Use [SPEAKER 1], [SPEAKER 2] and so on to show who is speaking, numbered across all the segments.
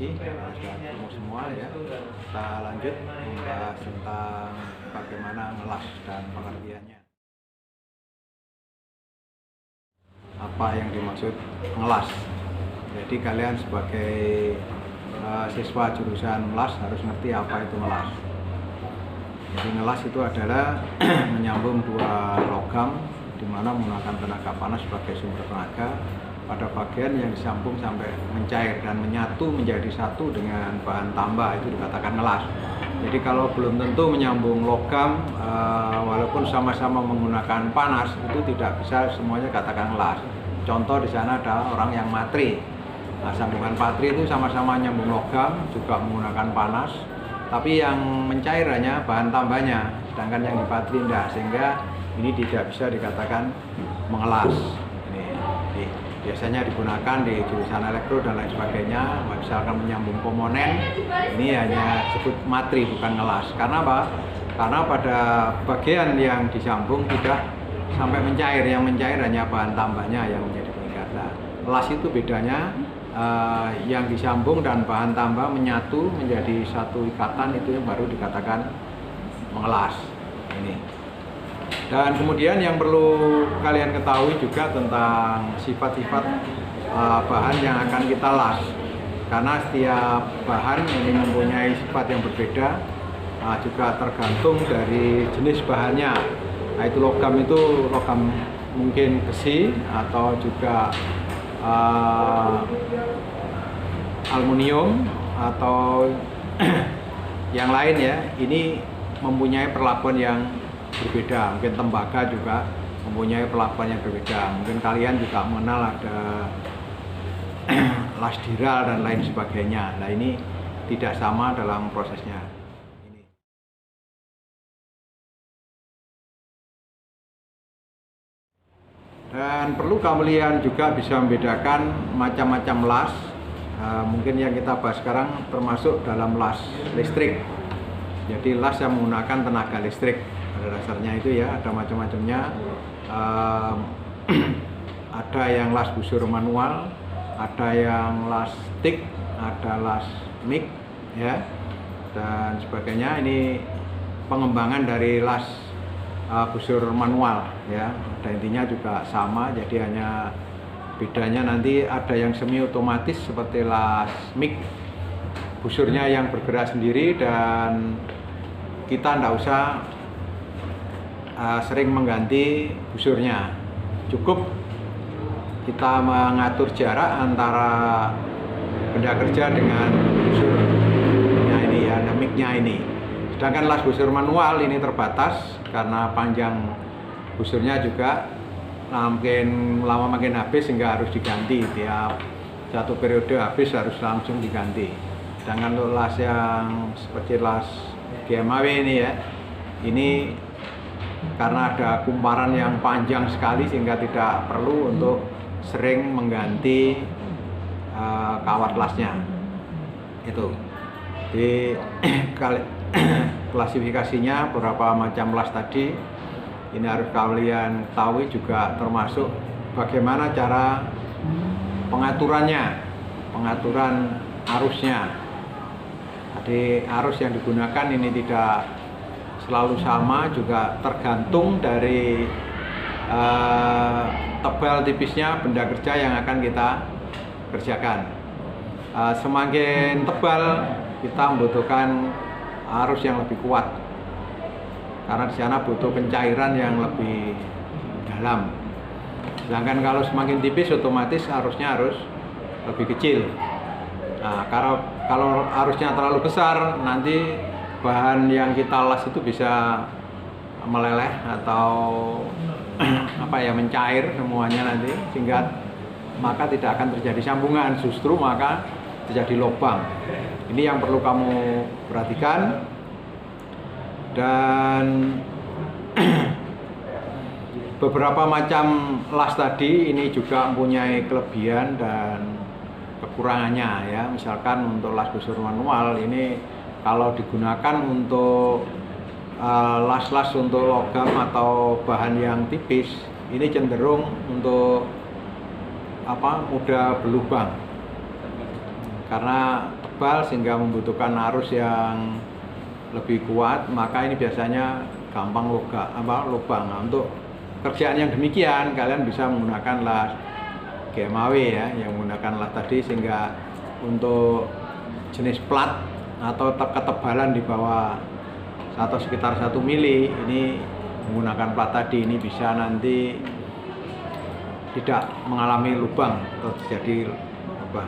[SPEAKER 1] lagi karena sudah ketemu semua ya. Kita lanjut membahas tentang bagaimana ngelas dan pengertiannya. Apa yang dimaksud ngelas? Jadi kalian sebagai siswa jurusan melas harus ngerti apa itu ngelas. Jadi ngelas itu adalah menyambung dua logam di mana menggunakan tenaga panas sebagai sumber tenaga pada bagian yang disambung sampai mencair dan menyatu menjadi satu dengan bahan tambah, itu dikatakan ngelas. Jadi kalau belum tentu menyambung logam walaupun sama-sama menggunakan panas, itu tidak bisa semuanya katakan ngelas. Contoh di sana ada orang yang matri. Nah, sambungan patri itu sama-sama nyambung logam, juga menggunakan panas, tapi yang mencair hanya bahan tambahnya, sedangkan yang di patri tidak, sehingga ini tidak bisa dikatakan mengelas. Ini biasanya digunakan di jurusan elektro dan lain sebagainya, misalkan menyambung komponen, ini hanya disebut matri bukan ngelas. Karena apa? Karena pada bagian yang disambung tidak sampai mencair, yang mencair hanya bahan tambahnya yang menjadi pengikat. Nah, ngelas itu bedanya yang disambung dan bahan tambah menyatu menjadi satu ikatan, itu yang baru dikatakan mengelas. Ini. Dan kemudian yang perlu kalian ketahui juga tentang sifat-sifat bahan yang akan kita las, karena setiap bahan ini mempunyai sifat yang berbeda, juga tergantung dari jenis bahannya. Nah, itu logam mungkin besi atau juga aluminium atau yang lain ya. Ini mempunyai perlakuan yang berbeda. Mungkin tembaga juga mempunyai perlakuan yang berbeda. Mungkin kalian juga mengenal ada las diral dan lain sebagainya. Nah, ini tidak sama dalam prosesnya. Dan perlu kalian juga bisa membedakan macam-macam las. Mungkin yang kita bahas sekarang termasuk dalam las listrik. Jadi las yang menggunakan tenaga listrik. Pada dasarnya itu ya, ada macam-macamnya. Ada yang las busur manual, ada yang las stick, ada las MIG ya, dan sebagainya. Ini pengembangan dari las busur manual ya. Dan intinya juga sama, jadi hanya bedanya nanti ada yang semi otomatis seperti las MIG, busurnya yang bergerak sendiri dan kita tidak usah sering mengganti busurnya. Cukup kita mengatur jarak antara benda kerja dengan busurnya ini ya, MIG-nya ini. Sedangkan las busur manual ini terbatas karena panjang busurnya juga makin lama makin habis, sehingga harus diganti tiap satu periode habis harus langsung diganti. Sedangkan untuk las yang seperti las GMAW ini ya, ini karena ada kumparan yang panjang sekali sehingga tidak perlu untuk sering mengganti kawat lasnya. Itu di klasifikasinya beberapa macam las tadi. Ini harus kalian tahu juga, termasuk bagaimana cara pengaturannya, pengaturan arusnya. Jadi arus yang digunakan ini tidak selalu sama, juga tergantung dari tebal tipisnya benda kerja yang akan kita kerjakan. Semakin tebal kita membutuhkan arus yang lebih kuat, karena di sana butuh pencairan yang lebih dalam. Sedangkan kalau semakin tipis otomatis arusnya harus lebih kecil. Nah, kalau arusnya terlalu besar, nanti bahan yang kita las itu bisa meleleh atau mencair semuanya nanti, sehingga maka tidak akan terjadi sambungan, justru maka terjadi lubang. Ini yang perlu kamu perhatikan. Dan beberapa macam las tadi ini juga mempunyai kelebihan dan kekurangannya ya. Misalkan untuk las busur manual ini kalau digunakan untuk las-las untuk logam atau bahan yang tipis, ini cenderung untuk mudah berlubang karena tebal sehingga membutuhkan arus yang lebih kuat, maka ini biasanya gampang lubang. Nah, untuk kerjaan yang demikian kalian bisa menggunakan las GMAW ya, yang menggunakan las tadi, sehingga untuk jenis plat atau ketebalan di bawah atau sekitar 1 mili ini menggunakan plat tadi, ini bisa nanti tidak mengalami lubang atau terjadi lubang.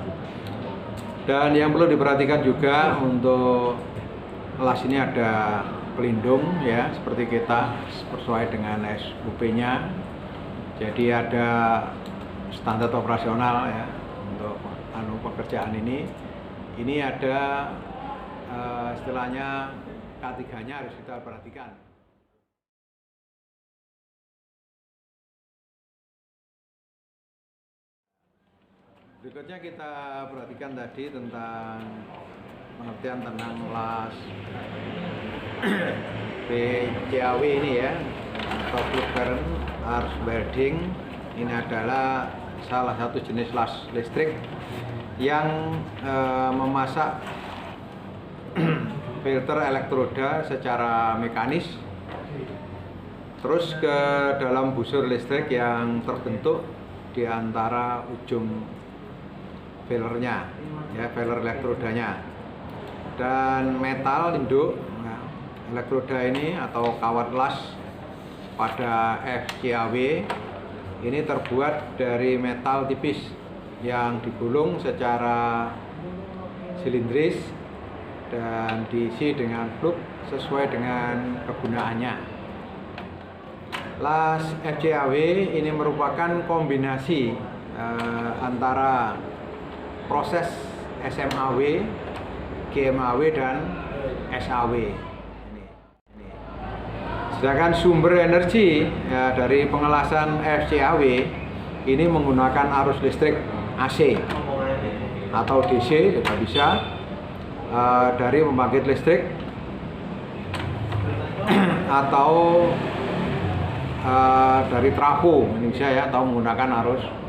[SPEAKER 1] Dan yang perlu diperhatikan juga, untuk las ini ada pelindung ya, seperti kita sesuai dengan SOP-nya. Jadi ada standar operasional ya untuk pekerjaan ini. Ini ada istilahnya K3-nya harus kita perhatikan. Berikutnya kita perhatikan tadi tentang pengertian tentang las PCAW ini ya, atau plug current arc welding. Ini adalah salah satu jenis las listrik yang memasak filter elektroda secara mekanis terus ke dalam busur listrik yang terbentuk di antara ujung failernya ya, failer elektrodanya, dan metal induk. Nah, elektroda ini atau kawat las pada FCAW ini terbuat dari metal tipis yang digulung secara silindris dan diisi dengan plug sesuai dengan kegunaannya. Las FCAW ini merupakan kombinasi antara proses SMAW, GMAW, dan SAW. Ini. Sedangkan sumber energi ya, dari pengelasan FCAW ini menggunakan arus listrik AC atau DC juga bisa, dari pembangkit listrik atau dari trafo ini bisa ya, atau menggunakan arus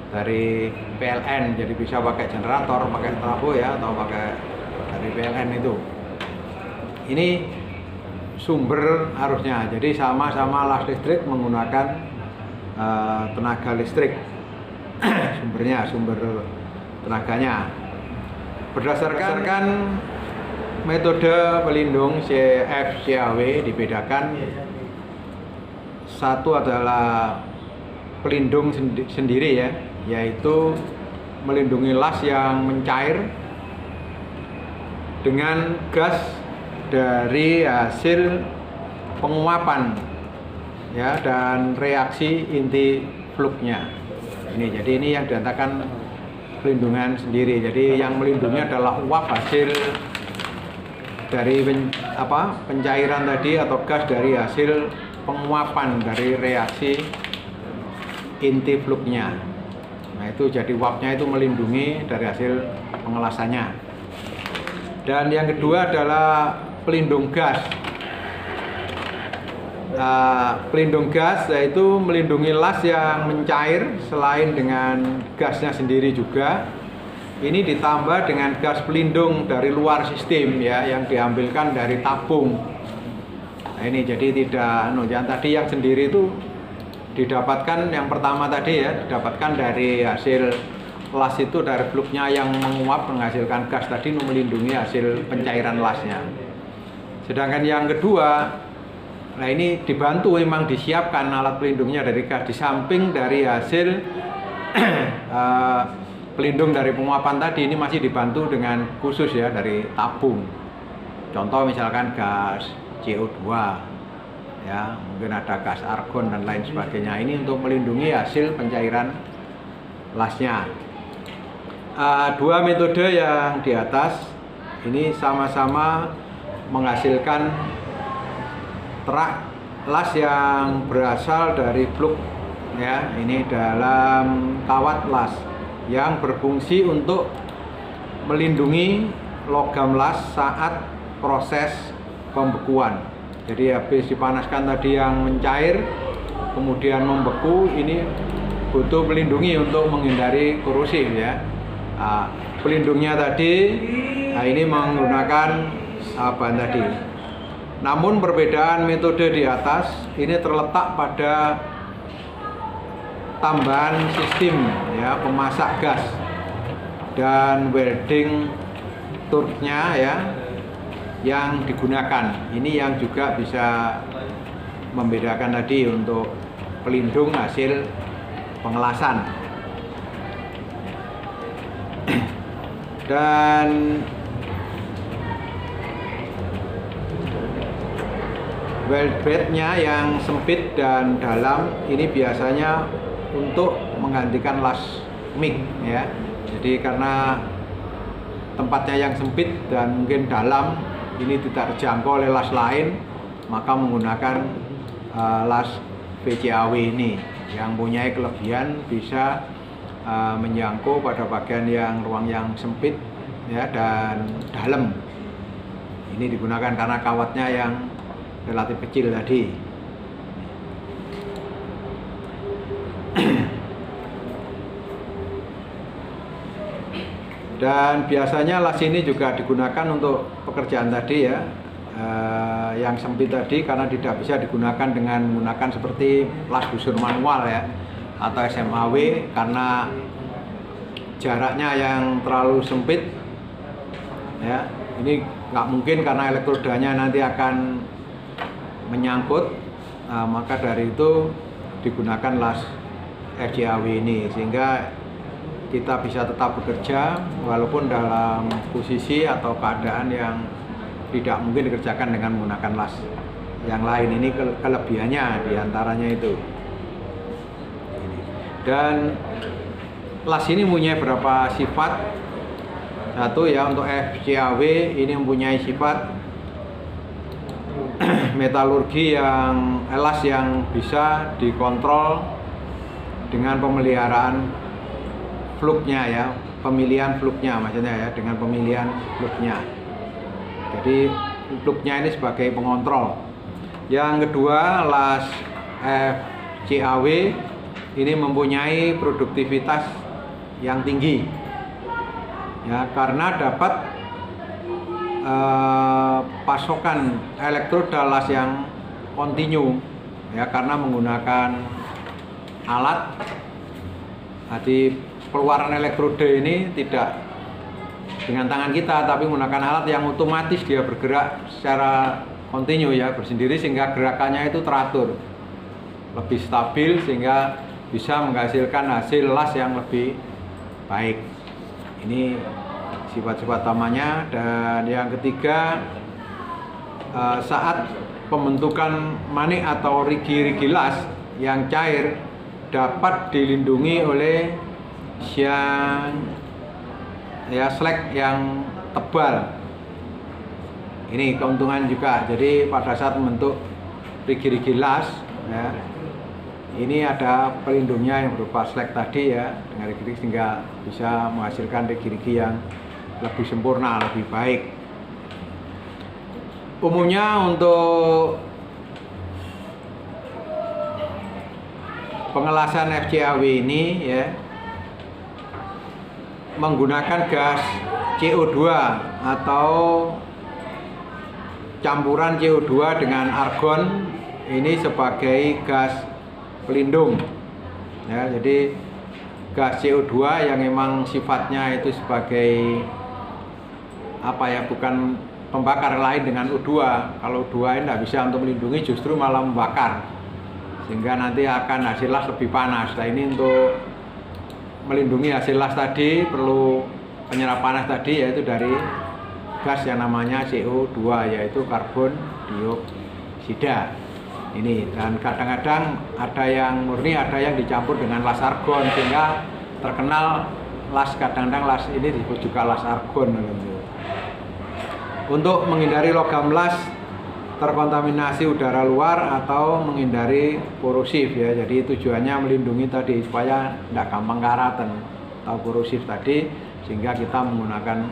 [SPEAKER 1] dari PLN. Jadi bisa pakai generator, pakai trafo ya, atau pakai dari PLN itu. Ini sumber arusnya. Jadi sama-sama las listrik menggunakan tenaga listrik. sumber tenaganya. Berdasarkan metode pelindung FCAW dibedakan. Satu adalah pelindung sendiri ya, yaitu melindungi las yang mencair dengan gas dari hasil penguapan ya, dan reaksi inti fluknya. Jadi ini yang dikatakan pelindungan sendiri. Jadi yang melindungi adalah uap hasil dari pencairan tadi atau gas dari hasil penguapan dari reaksi inti fluknya. Nah itu jadi uapnya itu melindungi dari hasil pengelasannya. Dan yang kedua adalah pelindung gas. Pelindung gas yaitu melindungi las yang mencair selain dengan gasnya sendiri juga. Ini ditambah dengan gas pelindung dari luar sistem ya, yang diambilkan dari tabung. Nah ini jadi tidak, yang tadi yang sendiri itu didapatkan yang pertama tadi ya, didapatkan dari hasil las itu, dari fluknya yang menguap menghasilkan gas tadi, melindungi hasil pencairan lasnya. Sedangkan yang kedua, nah ini dibantu, memang disiapkan alat pelindungnya dari gas, di samping dari hasil pelindung dari penguapan tadi, ini masih dibantu dengan khusus ya dari tabung. Contoh misalkan gas CO2 ya, mungkin ada gas argon dan lain sebagainya. Ini untuk melindungi hasil pencairan lasnya. Dua metode yang di atas ini sama-sama menghasilkan terak las yang berasal dari plug ya, ini dalam kawat las yang berfungsi untuk melindungi logam las saat proses pembekuan. Jadi habis dipanaskan tadi yang mencair kemudian membeku, ini butuh melindungi untuk menghindari korosif ya. Pelindungnya tadi Nah, ini menggunakan bahan tadi. Namun perbedaan metode di atas ini terletak pada tambahan sistem ya, pemasak gas dan welding turknya ya yang digunakan. Ini yang juga bisa membedakan tadi untuk pelindung hasil pengelasan. Dan weld bednya yang sempit dan dalam ini biasanya untuk menggantikan las mic ya. Jadi karena tempatnya yang sempit dan mungkin dalam, ini tidak terjangkau oleh las lain, maka menggunakan las VCAW ini yang punya kelebihan bisa menjangkau pada bagian yang ruang yang sempit ya dan dalam. Ini digunakan karena kawatnya yang relatif kecil tadi. Dan biasanya las ini juga digunakan untuk pekerjaan tadi ya, yang sempit tadi, karena tidak bisa digunakan dengan menggunakan seperti las busur manual ya atau SMAW, karena jaraknya yang terlalu sempit ya. Ini nggak mungkin karena elektrodanya nanti akan menyangkut, maka dari itu digunakan las FCAW ini sehingga kita bisa tetap bekerja walaupun dalam posisi atau keadaan yang tidak mungkin dikerjakan dengan menggunakan las yang lain. Ini kelebihannya diantaranya itu. Dan las ini mempunyai beberapa sifat. Satu ya, untuk FCAW ini mempunyai sifat metalurgi yang las yang bisa dikontrol dengan pemeliharaan fluknya ya, pemilihan fluknya maksudnya ya, dengan pemilihan fluknya. Jadi fluknya ini sebagai pengontrol. Yang kedua, las FCAW ini mempunyai produktivitas yang tinggi ya, karena dapat pasokan elektroda las yang kontinu ya, karena menggunakan alat. Jadi keluaran elektroda ini tidak dengan tangan kita, tapi menggunakan alat yang otomatis dia bergerak secara kontinu ya, bersendiri, sehingga gerakannya itu teratur, lebih stabil, sehingga bisa menghasilkan hasil las yang lebih baik. Ini sifat-sifat utamanya. Dan yang ketiga, saat pembentukan manik atau rigi-rigi las yang cair dapat dilindungi oleh yang ya slag yang tebal. Ini keuntungan juga. Jadi pada saat membentuk rigi-rigi las ya, ini ada pelindungnya yang berupa slag tadi ya, dengan rigi-rigi, sehingga bisa menghasilkan rigi-rigi yang lebih sempurna, lebih baik. Umumnya untuk pengelasan FCAW ini ya menggunakan gas CO2 atau campuran CO2 dengan argon ini sebagai gas pelindung ya. Jadi gas CO2 yang memang sifatnya itu sebagai apa ya, bukan pembakar lain dengan O2. Kalau O2 ini tidak bisa untuk melindungi, justru malah membakar, sehingga nanti akan hasil las lebih panas. Nah, ini untuk melindungi hasil las tadi perlu penyerap panas tadi, yaitu dari gas yang namanya CO2, yaitu karbon dioksida ini. Dan kadang-kadang ada yang murni, ada yang dicampur dengan las argon, sehingga terkenal las, kadang-kadang las ini disebut juga las argon. Untuk menghindari logam las terkontaminasi udara luar atau menghindari korosif ya. Jadi tujuannya melindungi tadi supaya tidak gampang karatan atau korosif tadi, sehingga kita menggunakan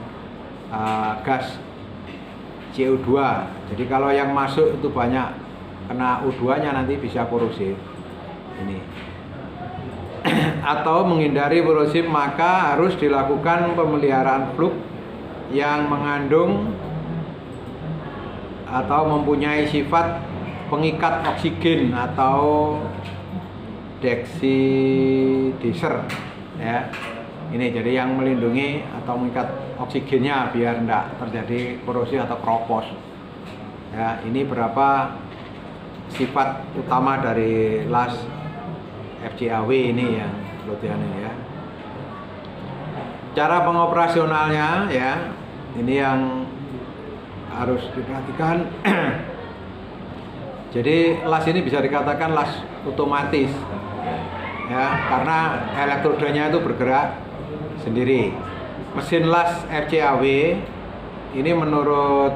[SPEAKER 1] gas CO2. Jadi kalau yang masuk itu banyak kena O2 nya, nanti bisa korosif ini. Atau menghindari korosif, maka harus dilakukan pemeliharaan fluk yang mengandung atau mempunyai sifat pengikat oksigen atau dexidser ya. Ini jadi yang melindungi atau mengikat oksigennya biar tidak terjadi korosi atau kropos. Ya, ini berapa sifat utama dari las FCAW ini yang lotian ini ya. Cara pengoperasionalnya ya, ini yang harus diperhatikan. Jadi las ini bisa dikatakan las otomatis ya, karena elektrodanya itu bergerak sendiri. Mesin las FCAW ini menurut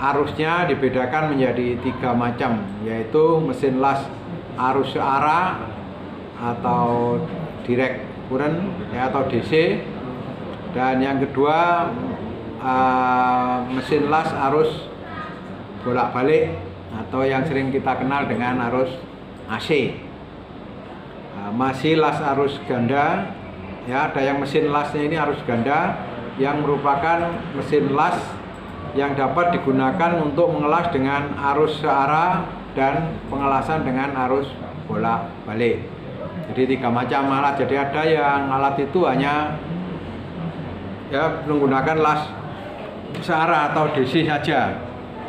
[SPEAKER 1] arusnya dibedakan menjadi 3 macam, yaitu mesin las arus searah atau direct current ya, atau DC, dan yang kedua mesin las arus bolak-balik atau yang sering kita kenal dengan arus AC. Masih las arus ganda ya, ada yang mesin lasnya ini arus ganda yang merupakan mesin las yang dapat digunakan untuk mengelas dengan arus searah dan pengelasan dengan arus bolak-balik. Jadi 3 macam alat. Jadi ada yang alat itu hanya ya menggunakan las searah atau DC saja.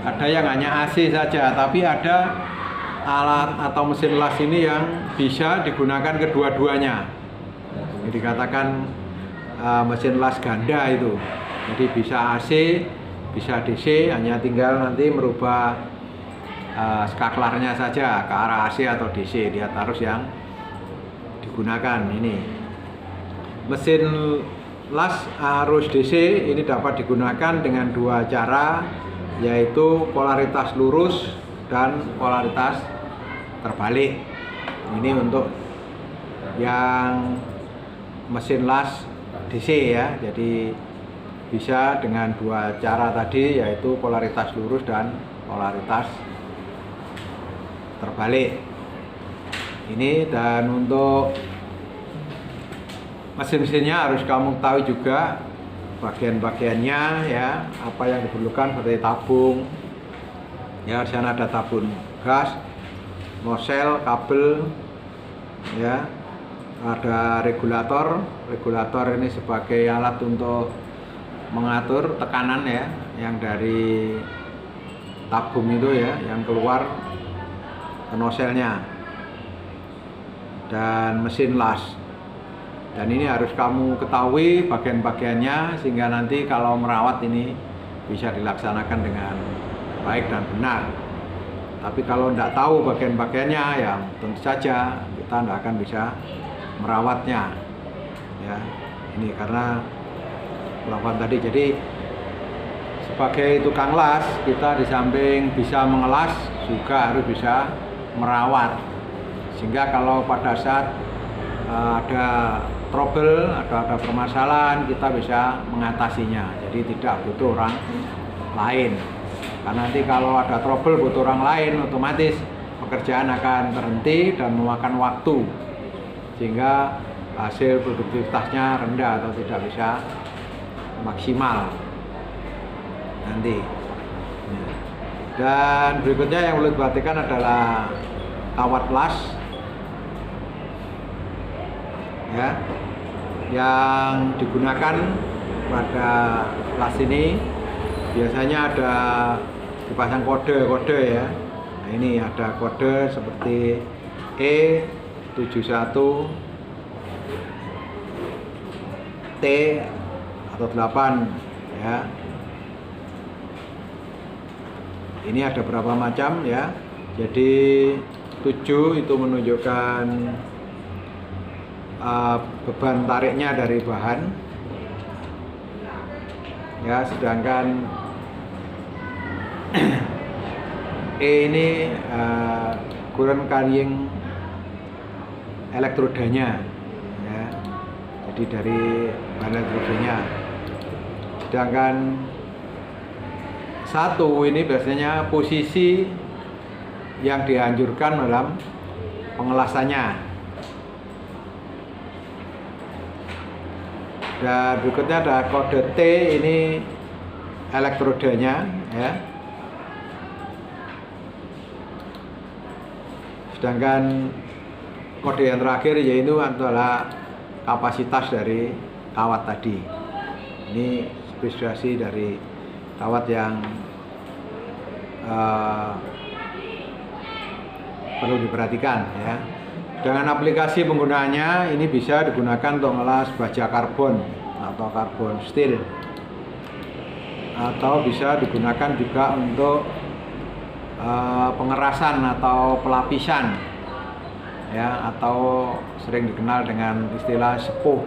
[SPEAKER 1] Ada yang hanya AC saja, tapi ada alat atau mesin las ini yang bisa digunakan kedua-duanya. Ini dikatakan mesin las ganda itu. Jadi bisa AC, bisa DC, hanya tinggal nanti merubah skaklarnya saja ke arah AC atau DC, lihat arus yang digunakan. Ini mesin las arus DC ini dapat digunakan dengan 2 cara, yaitu polaritas lurus dan polaritas terbalik. Ini untuk yang mesin las DC ya. Jadi bisa dengan 2 cara tadi, yaitu polaritas lurus dan polaritas terbalik. Ini, dan untuk mesin-mesinnya harus kamu tahu juga bagian-bagiannya ya, apa yang diperlukan seperti tabung ya, di sana ada tabung gas, nosel, kabel ya, ada regulator. Regulator ini sebagai alat untuk mengatur tekanan ya, yang dari tabung itu ya, yang keluar ke noselnya. Dan mesin las, dan ini harus kamu ketahui bagian-bagiannya sehingga nanti kalau merawat ini bisa dilaksanakan dengan baik dan benar. Tapi kalau tidak tahu bagian-bagiannya ya tentu saja kita tidak akan bisa merawatnya ya. Ini karena perawatan tadi. Jadi sebagai tukang las, kita di samping bisa mengelas juga harus bisa merawat, sehingga kalau pada saat ada trouble, ada permasalahan, kita bisa mengatasinya. Jadi tidak butuh orang lain, karena nanti kalau ada trouble butuh orang lain, otomatis pekerjaan akan terhenti dan memakan waktu, sehingga hasil produktivitasnya rendah atau tidak bisa maksimal nanti. Dan berikutnya yang perlu diperhatikan adalah kawat las ya, yang digunakan pada las ini biasanya ada dipasang kode-kode ya. Nah, ini ada kode seperti E71 T atau 8 ya. Ini ada berapa macam ya. Jadi 7 itu menunjukkan beban tariknya dari bahan ya, sedangkan E ini current carrying elektrodanya ya, jadi dari bahan elektrodanya. Sedangkan 1 ini biasanya posisi yang dianjurkan dalam pengelasannya. Dan berikutnya ada kode T, ini elektrodanya ya. Sedangkan kode yang terakhir yaitu adalah kapasitas dari kawat tadi. Ini spesifikasi dari kawat yang perlu diperhatikan ya. Dengan aplikasi penggunaannya ini bisa digunakan untuk melas baja karbon atau karbon steel, atau bisa digunakan juga untuk pengerasan atau pelapisan ya, atau sering dikenal dengan istilah sepuh,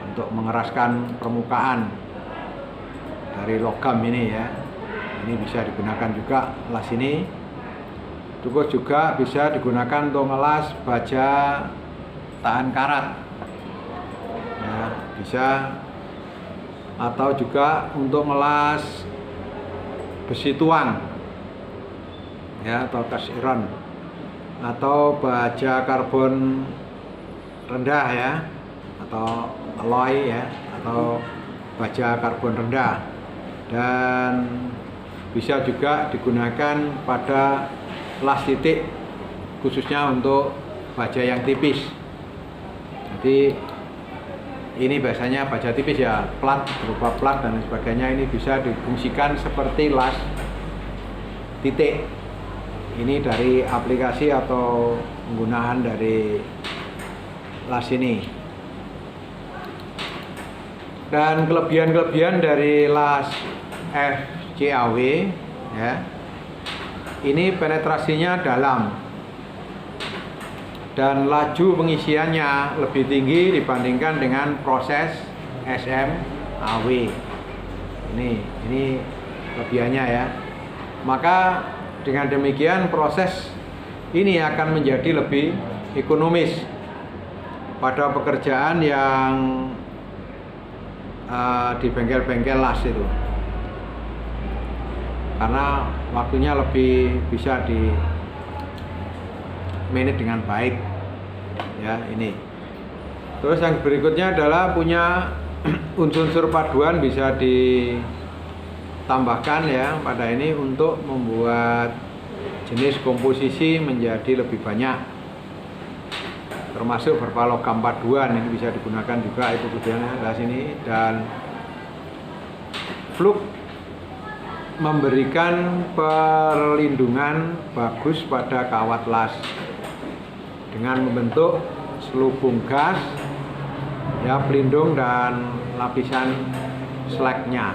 [SPEAKER 1] untuk mengeraskan permukaan dari logam ini ya. Ini bisa digunakan juga las ini. Terus juga bisa digunakan untuk melas baja tahan karat ya, bisa. Atau juga untuk melas besi tuang ya, atau cast iron, atau baja karbon rendah ya, atau alloy ya, atau baja karbon rendah. Dan bisa juga digunakan pada las titik, khususnya untuk baja yang tipis. Jadi ini biasanya baja tipis ya, plat, berupa plat dan sebagainya, ini bisa difungsikan seperti las titik. Ini dari aplikasi atau penggunaan dari las ini. Dan kelebihan-kelebihan dari las FCAW ya, ini penetrasinya dalam dan laju pengisiannya lebih tinggi dibandingkan dengan proses SMAW. Ini kelebihannya ya. Maka dengan demikian proses ini akan menjadi lebih ekonomis pada pekerjaan yang di bengkel-bengkel las itu, karena waktunya lebih bisa di manage dengan baik ya. Ini terus yang berikutnya adalah punya unsur-unsur paduan, bisa ditambahkan ya pada ini untuk membuat jenis komposisi menjadi lebih banyak, termasuk berupa logam paduan. Ini bisa digunakan juga, itu tujuannya adalah sini. Dan fluk memberikan perlindungan bagus pada kawat las dengan membentuk selubung gas ya, pelindung dan lapisan slagnya.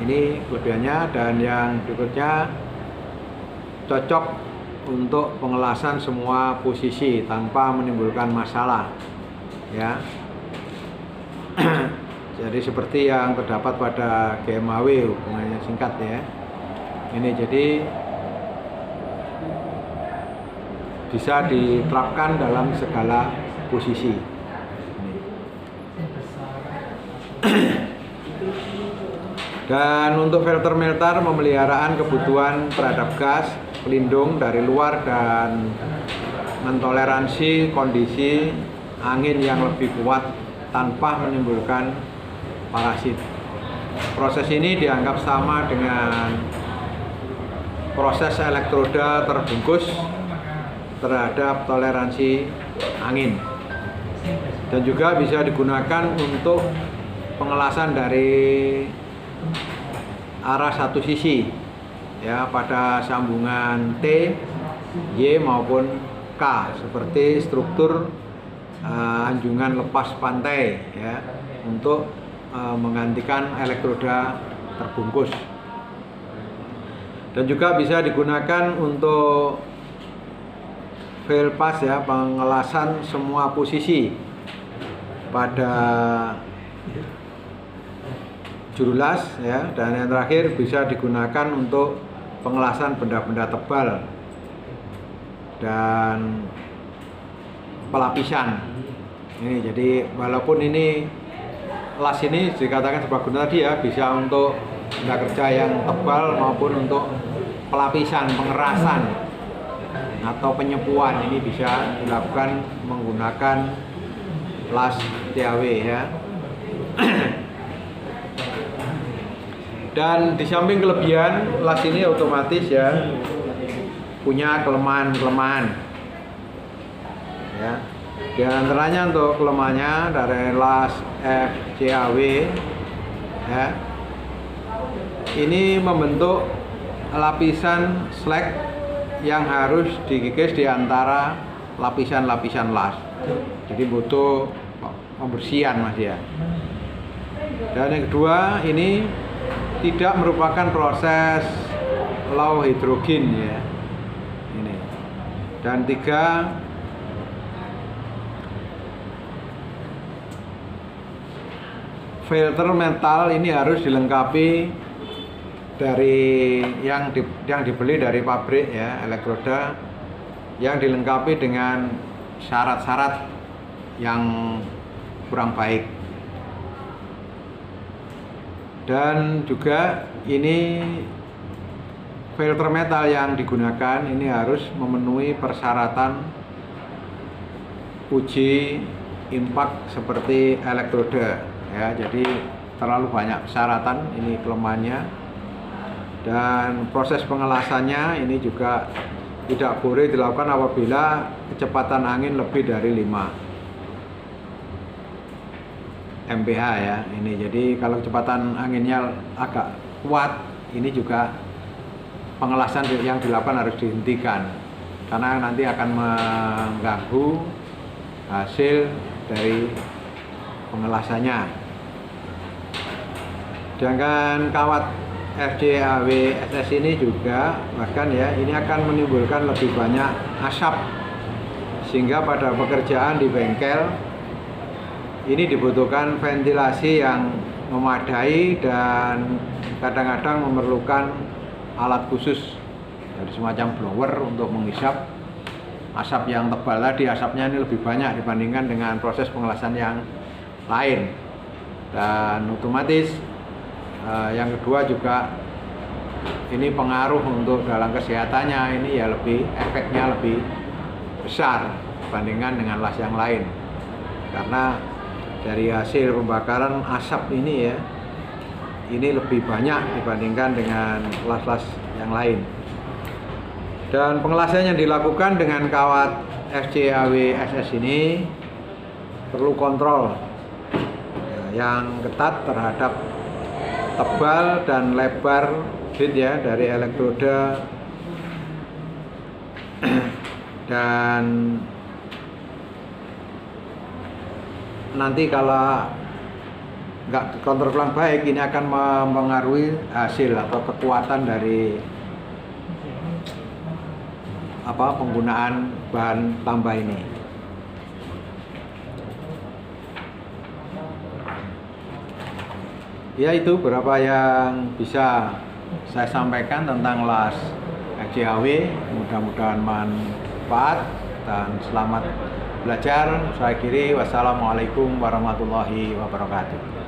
[SPEAKER 1] Ini kelebihannya. Dan yang berikutnya cocok untuk pengelasan semua posisi tanpa menimbulkan masalah ya. Jadi seperti yang terdapat pada GMAW, hubungannya singkat ya. Ini jadi bisa diterapkan dalam segala posisi. Dan untuk filter-melter pemeliharaan kebutuhan terhadap gas, pelindung dari luar, dan mentoleransi kondisi angin yang lebih kuat tanpa menimbulkan parasit. Proses ini dianggap sama dengan proses elektroda terbungkus terhadap toleransi angin, dan juga bisa digunakan untuk pengelasan dari arah satu sisi ya, pada sambungan T, Y maupun K, seperti struktur anjungan lepas pantai ya, untuk menggantikan elektroda terbungkus. Dan juga bisa digunakan untuk fail pass ya, pengelasan semua posisi pada juru las ya. Dan yang terakhir bisa digunakan untuk pengelasan benda-benda tebal dan pelapisan. Ini jadi walaupun ini las ini dikatakan serbaguna tadi ya, bisa untuk benda kerja yang tebal maupun untuk pelapisan, pengerasan atau penyepuan. Ini bisa dilakukan menggunakan las TAW ya. Dan di samping kelebihan, las ini otomatis ya punya kelemahan-kelemahan ya. Di antaranya untuk kelemahannya dari las FCAW ya, ini membentuk lapisan slag yang harus dikikis di antara lapisan-lapisan las. Jadi butuh pembersihan Mas ya. Dan yang kedua, ini tidak merupakan proses low hidrogen ya. Ini. Dan tiga, filter metal ini harus dilengkapi dari yang dibeli dari pabrik ya, elektroda, yang dilengkapi dengan syarat-syarat yang kurang baik. Dan juga ini filter metal yang digunakan ini harus memenuhi persyaratan uji impact seperti elektroda ya. Jadi terlalu banyak persyaratan, ini kelemahannya. Dan proses pengelasannya ini juga tidak boleh dilakukan apabila kecepatan angin lebih dari 5 mph ya. Ini jadi kalau kecepatan anginnya agak kuat, ini juga pengelasan yang dilakukan harus dihentikan karena nanti akan mengganggu hasil dari pengelasannya. Sedangkan kawat FCAW SS ini juga bahkan ya, ini akan menimbulkan lebih banyak asap, sehingga pada pekerjaan di bengkel ini dibutuhkan ventilasi yang memadai dan kadang-kadang memerlukan alat khusus dari semacam blower untuk menghisap asap yang tebal tadi. Asapnya ini lebih banyak dibandingkan dengan proses pengelasan yang lain. Dan otomatis yang kedua juga ini pengaruh untuk dalam kesehatannya, ini ya efeknya lebih besar dibandingkan dengan las yang lain, karena dari hasil pembakaran asap ini ya, ini lebih banyak dibandingkan dengan las-las yang lain. Dan pengelasan yang dilakukan dengan kawat FCAW SS ini perlu kontrol yang ketat terhadap tebal dan lebar bit ya dari elektroda. Dan nanti kalau nggak kontrol kurang baik, ini akan mempengaruhi hasil atau kekuatan dari penggunaan bahan tambah ini. Ya, itu beberapa yang bisa saya sampaikan tentang las FCAW. Mudah-mudahan manfaat dan selamat belajar. Saya akhiri, wassalamualaikum warahmatullahi wabarakatuh.